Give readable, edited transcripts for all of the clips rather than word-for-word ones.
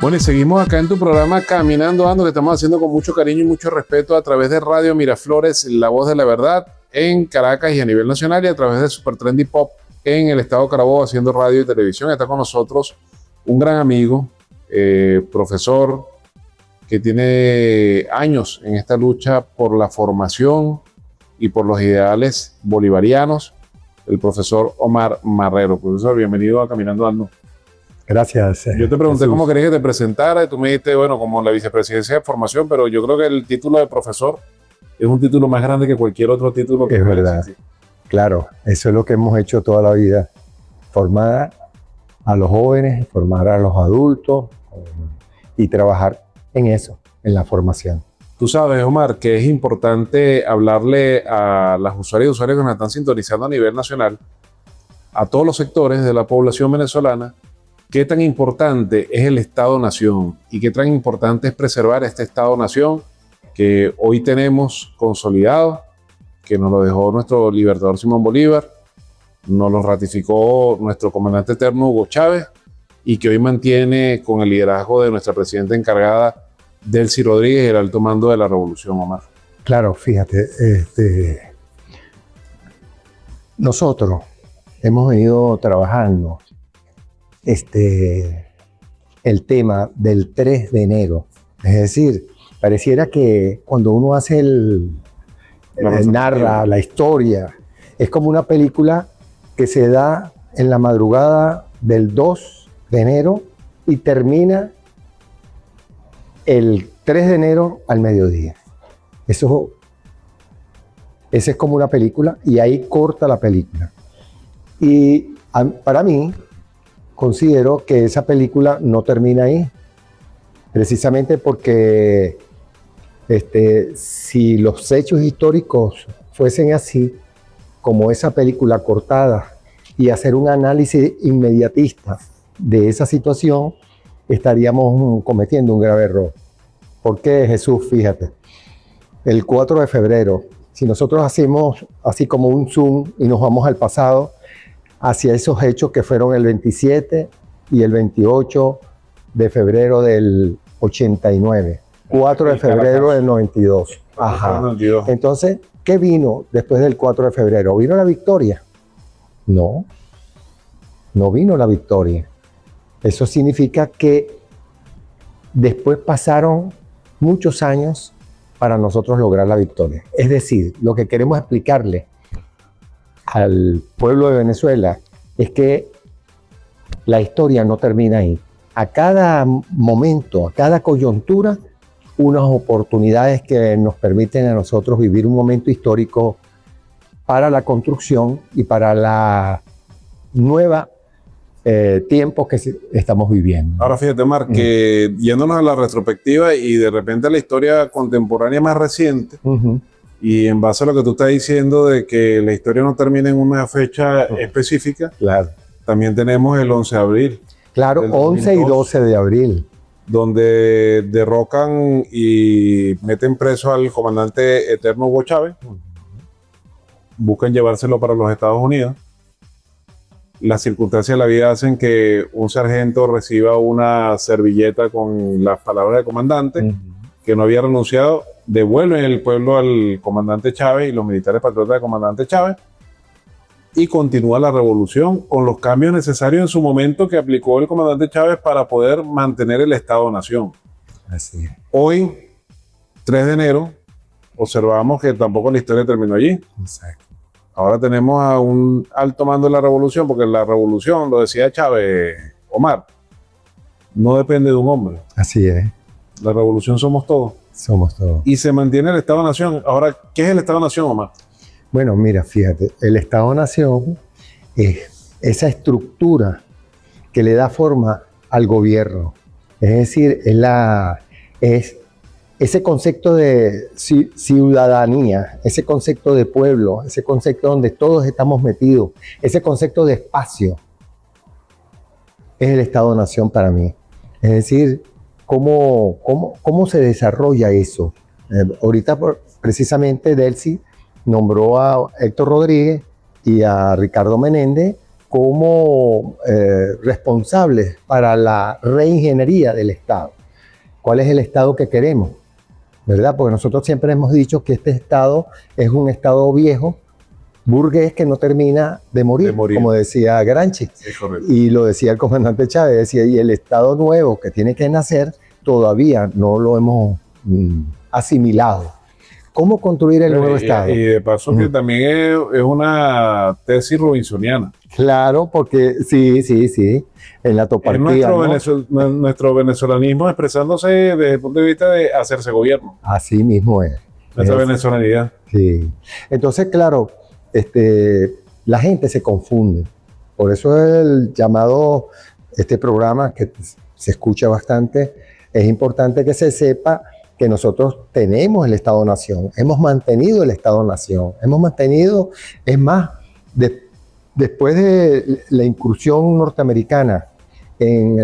Bueno, y seguimos acá en tu programa Caminando Ando, que estamos haciendo con mucho cariño y mucho respeto a través de Radio Miraflores, La Voz de la Verdad, en Caracas y a nivel nacional, y a través de Super Trendy Pop en el estado Carabobo, haciendo radio y televisión. Está con nosotros un gran amigo, profesor, que tiene años en esta lucha por la formación y por los ideales bolivarianos, el profesor Omar Marrero. Profesor, bienvenido a Caminando Ando. Gracias. Yo te pregunté Jesús. cómo querías que te presentara y tú me dijiste, bueno, como la vicepresidencia de formación, pero yo creo que el título de profesor es un título más grande que cualquier otro título que Es pueda verdad. existir. Claro, eso es lo que hemos hecho toda la vida. Formar a los jóvenes, formar a los adultos y trabajar en eso, en la formación. Tú sabes, Omar, que es importante hablarle a las usuarias y usuarios que nos están sintonizando a nivel nacional, a todos los sectores de la población venezolana, qué tan importante es el Estado-Nación y qué tan importante es preservar este Estado-Nación que hoy tenemos consolidado, que nos lo dejó nuestro libertador Simón Bolívar, nos lo ratificó nuestro comandante eterno Hugo Chávez y que hoy mantiene con el liderazgo de nuestra presidenta encargada Delcy Rodríguez y el alto mando de la revolución, Omar. Claro, fíjate, nosotros hemos venido trabajando el tema del 3 de enero. Es decir, pareciera que cuando uno hace narra la historia, es como una película que se da en la madrugada del 2 de enero y termina el 3 de enero al mediodía. Esa es como una película y ahí corta la película. Y para mí, considero que esa película no termina ahí, precisamente porque si los hechos históricos fuesen así, como esa película cortada, y hacer un análisis inmediatista de esa situación, estaríamos cometiendo un grave error. ¿Por qué, Jesús? Fíjate, el 4 de febrero, si nosotros hacemos así como un zoom y nos vamos al pasado, hacia esos hechos que fueron el 27 y el 28 de febrero del 89, 4 de febrero del 92. Ajá. Entonces, ¿qué vino después del 4 de febrero? ¿Vino la victoria? No, no vino la victoria. Eso significa que después pasaron muchos años para nosotros lograr la victoria. Es decir, lo que queremos explicarle al pueblo de Venezuela es que la historia no termina ahí. A cada momento, a cada coyuntura, unas oportunidades que nos permiten a nosotros vivir un momento histórico para la construcción y para la nueva tiempos que estamos viviendo. Ahora fíjate, Omar, que yéndonos a la retrospectiva y de repente a la historia contemporánea más reciente, y en base a lo que tú estás diciendo de que la historia no termina en una fecha específica, claro, también tenemos el 11 de abril. Claro, 11 y 12 de abril. Donde derrocan y meten preso al comandante eterno Hugo Chávez. Buscan llevárselo para los Estados Unidos. Las circunstancias de la vida hacen que un sargento reciba una servilleta con las palabras del comandante, que no había renunciado. Devuelven el pueblo al comandante Chávez y los militares patriotas del comandante Chávez. Y continúa la revolución con los cambios necesarios en su momento que aplicó el comandante Chávez para poder mantener el Estado-Nación. Así es. Hoy, 3 de enero, observamos que tampoco la historia terminó allí. Exacto. Ahora tenemos a un alto mando de la revolución, porque la revolución, lo decía Chávez, Omar, no depende de un hombre. Así es. La revolución somos todos. Somos todos. Y se mantiene el Estado-Nación. Ahora, ¿qué es el Estado-Nación, Omar? Bueno, mira, fíjate, el Estado-Nación es esa estructura que le da forma al gobierno. Es decir, es ese concepto de ciudadanía, ese concepto de pueblo, ese concepto donde todos estamos metidos, ese concepto de espacio, es el Estado-Nación para mí. Es decir, cómo se desarrolla eso. Ahorita, precisamente, Delcy nombró a Héctor Rodríguez y a Ricardo Menéndez como responsables para la reingeniería del Estado. ¿Cuál es el Estado que queremos? ¿Verdad? Porque nosotros siempre hemos dicho que este Estado es un Estado viejo, burgués, que no termina de morir, como decía Gramsci. Es correcto. Y lo decía el comandante Chávez, decía, y el Estado nuevo que tiene que nacer todavía no lo hemos asimilado. ¿Cómo construir el nuevo Estado? Y de paso que también es una tesis robinsoniana. Claro, porque sí, en la topartía, nuestro venezolanismo expresándose desde el punto de vista de hacerse gobierno. Así mismo es. Esa venezolanidad. Sí. Entonces, claro, la gente se confunde. Por eso el llamado, este programa que se escucha bastante, es importante que se sepa que nosotros tenemos el Estado-Nación, hemos mantenido el Estado-Nación, es más, después de la incursión norteamericana en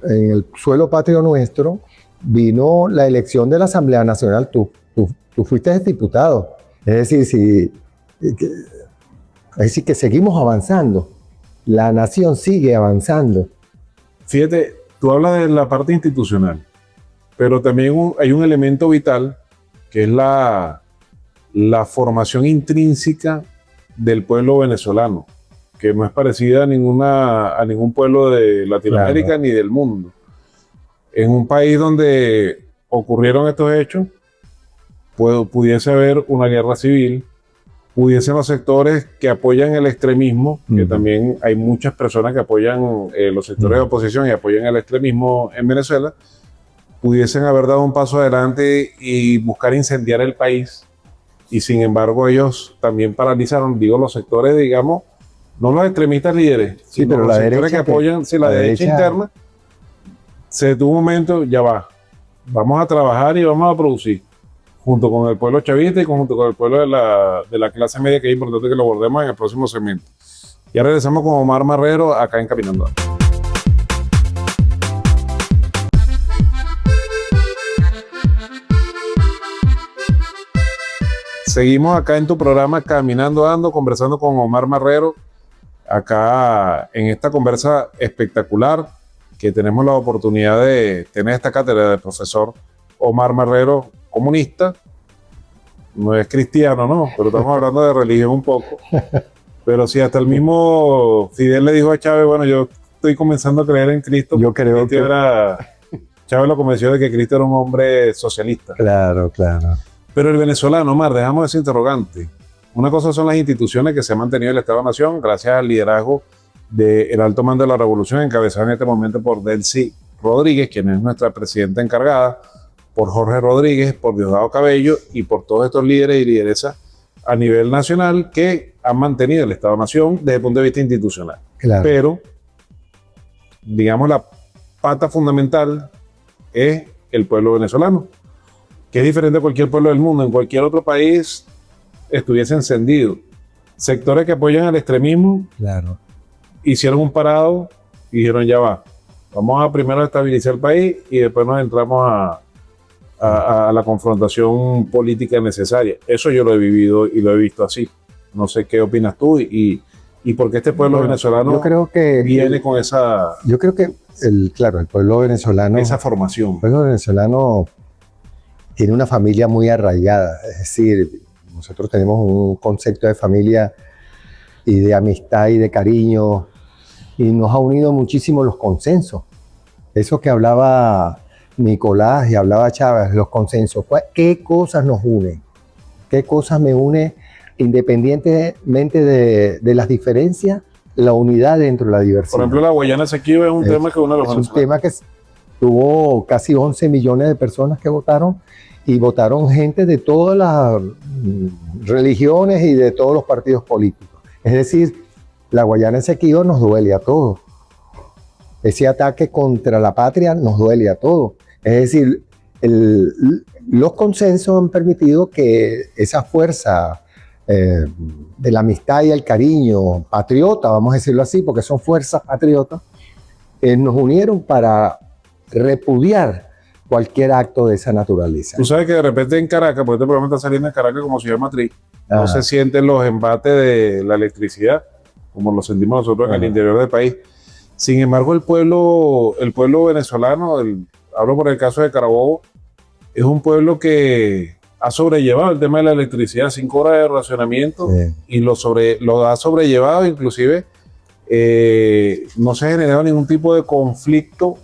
el suelo patrio nuestro, vino la elección de la Asamblea Nacional. Tú fuiste diputado. Es decir, que seguimos avanzando. La nación sigue avanzando. Fíjate, tú hablas de la parte institucional, pero también hay un elemento vital que es la formación intrínseca del pueblo venezolano, que no es parecida a ningún pueblo de Latinoamérica, claro, ni del mundo. En un país donde ocurrieron estos hechos, pudiese haber una guerra civil, pudiesen los sectores que apoyan el extremismo, que también hay muchas personas que apoyan los sectores de oposición y apoyan el extremismo en Venezuela, pudiesen haber dado un paso adelante y buscar incendiar el país, y sin embargo ellos también paralizaron, digo, los sectores, digamos, no los extremistas líderes, sí, pero los sectores que apoyan, la derecha interna, se detuvo un momento, ya va, vamos a trabajar y vamos a producir, junto con el pueblo chavista y junto con el pueblo de la clase media, que es importante que lo abordemos en el próximo segmento. Ya regresamos con Omar Marrero acá en Caminando Ando. Seguimos acá en tu programa Caminando Ando, conversando con Omar Marrero, acá en esta conversa espectacular que tenemos la oportunidad de tener esta cátedra del profesor Omar Marrero, comunista, no es cristiano, no, pero estamos hablando de religión un poco. Pero sí, hasta el mismo Fidel le dijo a Chávez, bueno, yo estoy comenzando a creer en Cristo. Yo creo que Chávez lo convenció de que Cristo era un hombre socialista. Claro. Pero el venezolano, Omar, dejamos ese interrogante. Una cosa son las instituciones que se han mantenido en el Estado-Nación gracias al liderazgo del alto mando de la revolución, encabezado en este momento por Delcy Rodríguez, quien es nuestra presidenta encargada, por Jorge Rodríguez, por Diosdado Cabello y por todos estos líderes y lideresas a nivel nacional que han mantenido el Estado-Nación desde el punto de vista institucional. Claro. Pero, digamos, la pata fundamental es el pueblo venezolano, que es diferente a cualquier pueblo del mundo. En cualquier otro país estuviese encendido. Sectores que apoyan al extremismo, claro, hicieron un parado y dijeron, ya va, vamos a primero estabilizar el país y después nos entramos a la confrontación política necesaria. Eso yo lo he vivido y lo he visto así. No sé qué opinas tú y por qué este pueblo venezolano yo creo que viene con esa... Yo creo que, el pueblo venezolano... Esa formación. El pueblo venezolano tiene una familia muy arraigada. Es decir, nosotros tenemos un concepto de familia y de amistad y de cariño, y nos ha unido muchísimo los consensos. Eso que hablaba Nicolás y hablaba Chávez, los consensos. ¿Qué cosas nos unen? ¿Qué cosas me une independientemente de las diferencias? La unidad dentro de la diversidad. Por ejemplo, la Guayana Esequiba es un tema que une a los venezolanos. Es un tema que tuvo casi 11 millones de personas que votaron, y votaron gente de todas las religiones y de todos los partidos políticos. Es decir, la Guayana Esequiba nos duele a todos. Ese ataque contra la patria nos duele a todos. Es decir, los consensos han permitido que esa fuerza de la amistad y el cariño patriota, vamos a decirlo así, porque son fuerzas patriotas, nos unieron para repudiar cualquier acto de esa naturaleza. Tú sabes que de repente en Caracas, porque este programa está saliendo en Caracas como ciudad matriz, no se sienten los embates de la electricidad, como lo sentimos nosotros en el Ajá. interior del país. Sin embargo, el pueblo venezolano, hablo por el caso de Carabobo, es un pueblo que ha sobrellevado el tema de la electricidad, 5 horas de racionamiento, Sí. y lo ha sobrellevado, inclusive no se ha generado ningún tipo de conflicto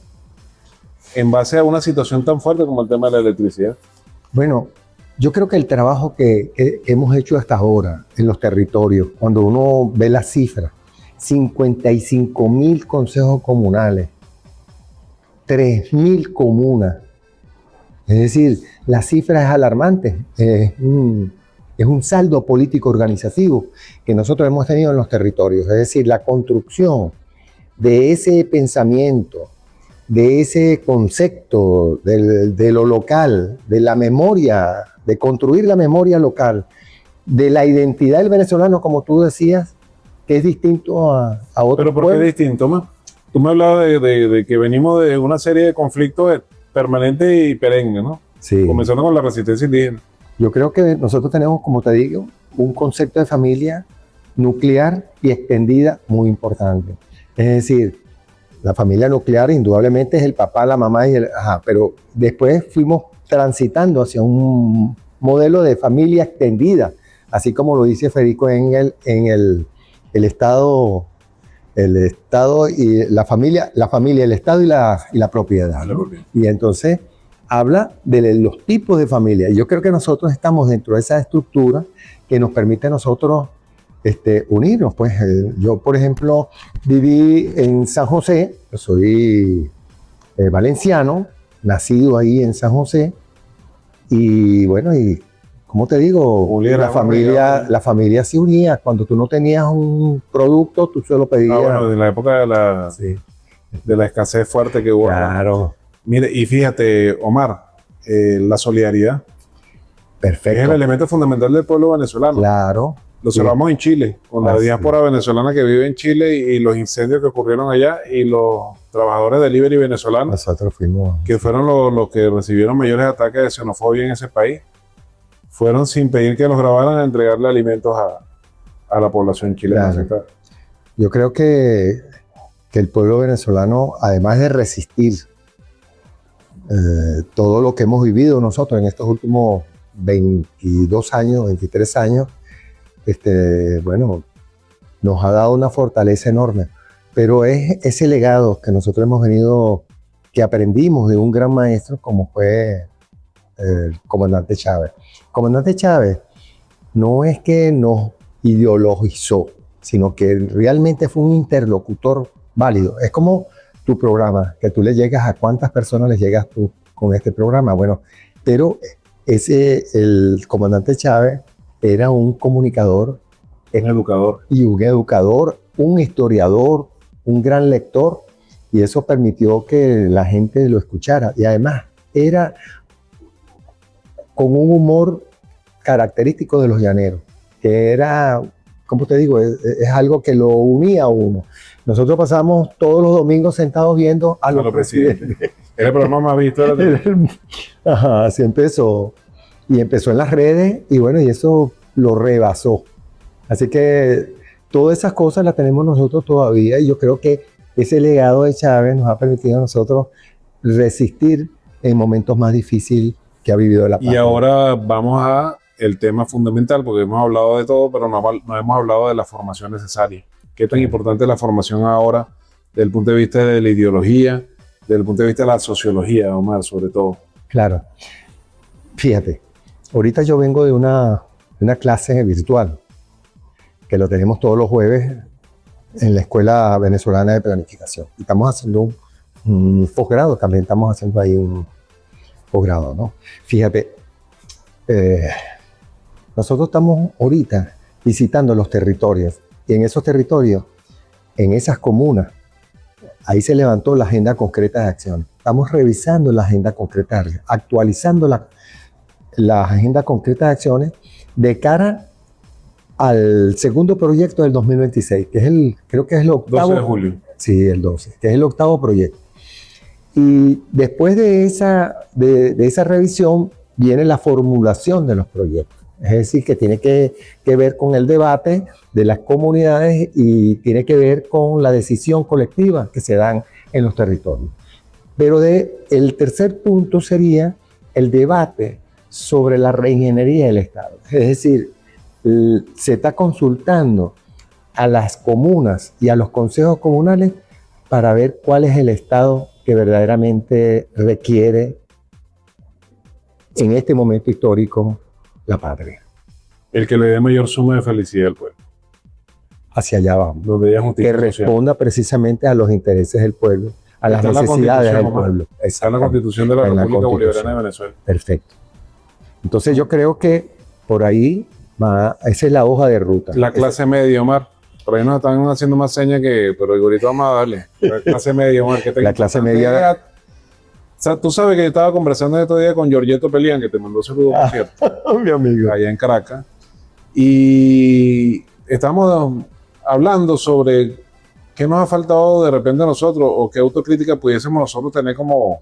en base a una situación tan fuerte como el tema de la electricidad. Bueno, yo creo que el trabajo que hemos hecho hasta ahora en los territorios, cuando uno ve las cifras, 55.000 consejos comunales, 3.000 comunas. Es decir, la cifra es alarmante. Es un saldo político organizativo que nosotros hemos tenido en los territorios. Es decir, la construcción de ese pensamiento, de ese concepto de lo local, de la memoria, de construir la memoria local, de la identidad del venezolano, como tú decías, que es distinto a otros Pero ¿por qué pueblos. es distinto, man? Tú me hablabas de que venimos de una serie de conflictos permanentes y perennes, ¿no? Sí. Comenzando con la resistencia indígena. Yo creo que nosotros tenemos, como te digo, un concepto de familia nuclear y extendida muy importante. Es decir, la familia nuclear indudablemente es el papá, la mamá pero después fuimos transitando hacia un modelo de familia extendida, así como lo dice Federico Engel en el Estado y la familia, el Estado y la propiedad, ¿no? Y entonces habla de los tipos de familia. Yo creo que nosotros estamos dentro de esa estructura que nos permite a nosotros unirnos. Pues yo, por ejemplo, viví en San José, yo soy valenciano, nacido ahí en San José, y bueno, y como te digo, la familia se unía. Cuando tú no tenías un producto, tú se lo pedías. Bueno, en la época de la escasez fuerte que hubo. Claro. Mire, y fíjate, Omar, la solidaridad. Perfecto. Es el elemento fundamental del pueblo venezolano. Claro. Lo observamos en Chile, con la diáspora venezolana que vive en Chile y los incendios que ocurrieron allá y los trabajadores del Delivery venezolanos. Nosotros fuimos. Que fueron los que recibieron mayores ataques de xenofobia en ese país. Fueron sin pedir que los grabaran a entregarle alimentos a la población chilena. Claro. Yo creo que el pueblo venezolano, además de resistir todo lo que hemos vivido nosotros en estos últimos 22 años, 23 años, bueno, nos ha dado una fortaleza enorme. Pero es ese legado que nosotros hemos venido, que aprendimos de un gran maestro como fue el comandante Chávez. El comandante Chávez no es que nos ideologizó, sino que realmente fue un interlocutor válido. Es como tu programa, que tú le llegas a cuántas personas le llegas tú con este programa. Bueno, pero el comandante Chávez era un comunicador, un educador. Y un educador, un historiador, un gran lector, y eso permitió que la gente lo escuchara. Y además era con un humor característico de los llaneros, que era, ¿cómo te digo? Es algo que lo unía a uno. Nosotros pasamos todos los domingos sentados viendo a los presidentes. Era el programa más visto. Ajá, así empezó. Y empezó en las redes y bueno, y eso lo rebasó. Así que todas esas cosas las tenemos nosotros todavía y yo creo que ese legado de Chávez nos ha permitido a nosotros resistir en momentos más difíciles que ha vivido la patria. Y ahora vamos a el tema fundamental, porque hemos hablado de todo, pero no hemos hablado de la formación necesaria. ¿Qué tan importante es la formación ahora desde el punto de vista de la ideología, desde el punto de vista de la sociología, Omar, sobre todo? Claro. Fíjate, ahorita yo vengo de una clase virtual, que lo tenemos todos los jueves en la Escuela Venezolana de Planificación. Y estamos haciendo un posgrado, también estamos haciendo ahí un posgrado, ¿no? Fíjate, nosotros estamos ahorita visitando los territorios, y en esos territorios, en esas comunas, ahí se levantó la agenda concreta de acción. Estamos revisando la agenda concreta de acción, actualizando la agenda concreta de acciones de cara al segundo proyecto del 2026, que es creo que es el octavo. 12 de julio. Sí, el 12, que es el octavo proyecto. Y después de esa revisión viene la formulación de los proyectos. Es decir, que tiene que ver con el debate de las comunidades y tiene que ver con la decisión colectiva que se dan en los territorios. Pero el tercer punto sería el debate sobre la reingeniería del Estado. Es decir, se está consultando a las comunas y a los consejos comunales para ver cuál es el Estado que verdaderamente requiere en este momento histórico la patria. El que le dé mayor suma de felicidad al pueblo. Hacia allá vamos. Donde haya justicia Que social. responda precisamente a los intereses del pueblo, a las Está en la necesidades del Constitución, pueblo. Está en la Constitución de la En la República Constitución. Bolivariana de Venezuela. Perfecto. Entonces yo creo que por ahí va, esa es la hoja de ruta. La clase media, Omar. Por ahí nos están haciendo más señas que, pero ahorita vamos a darle. La clase media, Omar. La clase media. O sea, tú sabes que yo estaba conversando estos días con Giorgetto Pelian, que te mandó saludos, por cierto, Mi amigo. allá en Caracas. Y estamos hablando sobre qué nos ha faltado de repente a nosotros o qué autocrítica pudiésemos nosotros tener como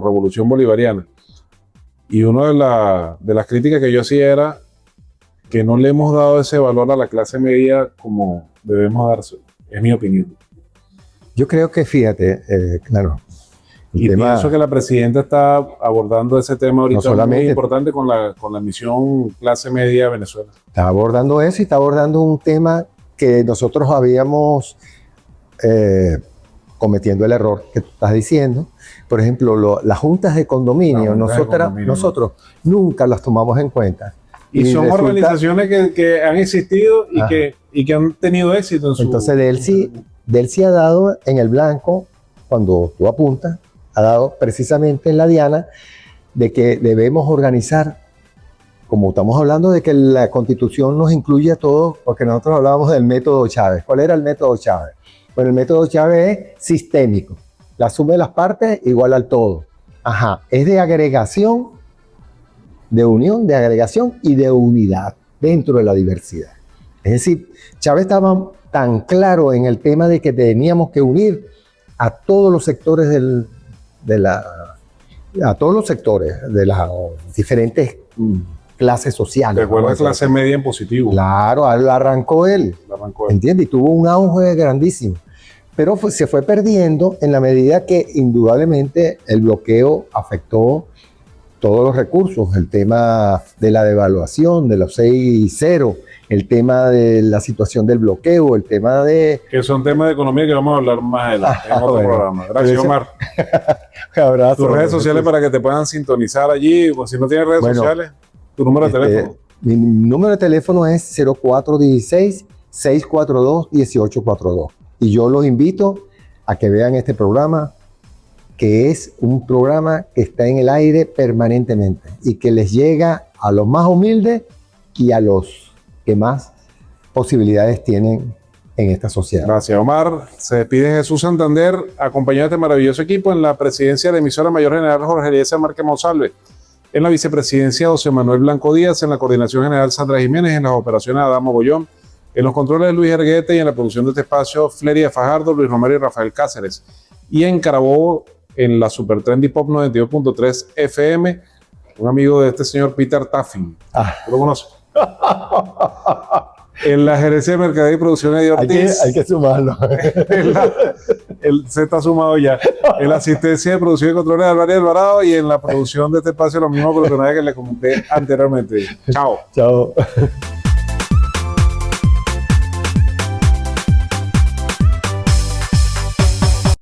revolución bolivariana. Y una de las críticas que yo hacía era que no le hemos dado ese valor a la clase media como debemos darse. Es mi opinión. Yo creo que, fíjate, claro, Y pienso que la presidenta está abordando ese tema ahorita No solamente- muy importante con la misión clase media Venezuela. está abordando eso y está abordando un tema que nosotros habíamos cometiendo el error que tú estás diciendo. Por ejemplo, las juntas de condominio, Las juntas de condominio. nosotros nunca las tomamos en cuenta. Y son resulta- organizaciones que han existido Ajá. y que han tenido éxito en su... Entonces, Delcy ha dado en el blanco, cuando tú apuntas, ha dado precisamente en la diana de que debemos organizar, como estamos hablando de que la Constitución nos incluye a todos, porque nosotros hablábamos del método Chávez. ¿Cuál era el método Chávez? Bueno, el método Chávez es sistémico. La suma de las partes igual al todo. Ajá, es de agregación, de unión, de agregación y de unidad dentro de la diversidad. Es decir, Chávez estaba tan claro en el tema de que teníamos que unir a todos los sectores a todos los sectores de las diferentes clases sociales. Recuerda Vamos a clase decir. media en positivo. Claro, arrancó él. La arrancó él. ¿Entiendes? Y tuvo un auge grandísimo. Pero se fue perdiendo en la medida que indudablemente el bloqueo afectó todos los recursos. El tema de la devaluación, de los 6-0, el tema de la situación del bloqueo, el tema de... Que son temas de economía que vamos a hablar más adelante en otro Bueno. programa. Gracias, Pero ese- Omar. Abrazo. Tus redes sociales para que te puedan sintonizar allí. O si no tienes redes Bueno, sociales, tu número de teléfono. Mi número de teléfono es 0416-642-1842. Y yo los invito a que vean este programa, que es un programa que está en el aire permanentemente y que les llega a los más humildes y a los que más posibilidades tienen en esta sociedad. Gracias, Omar. Se despide Jesús Santander, acompañado de este maravilloso equipo en la presidencia de la emisora Mayor General Jorge Eliezer Márquez Monsalve, en la vicepresidencia José Manuel Blanco Díaz, en la coordinación general Sandra Jiménez, en las operaciones Adamo Bollón, en los controles de Luis Erguete y en la producción de este espacio Fleria Fajardo, Luis Romero y Rafael Cáceres. Y en Carabobo, en la Super Trendy Pop 92.3 FM, un amigo de este señor Peter Taffin. ¿Tú lo conoces? En la gerencia de Mercadeo y Producción de Ortiz. Hay que sumarlo. Él se está sumado ya. En la asistencia de producción y control de Álvaro Alvarado y en la producción de este espacio los mismos personajes que le comenté anteriormente. Chao. Chao.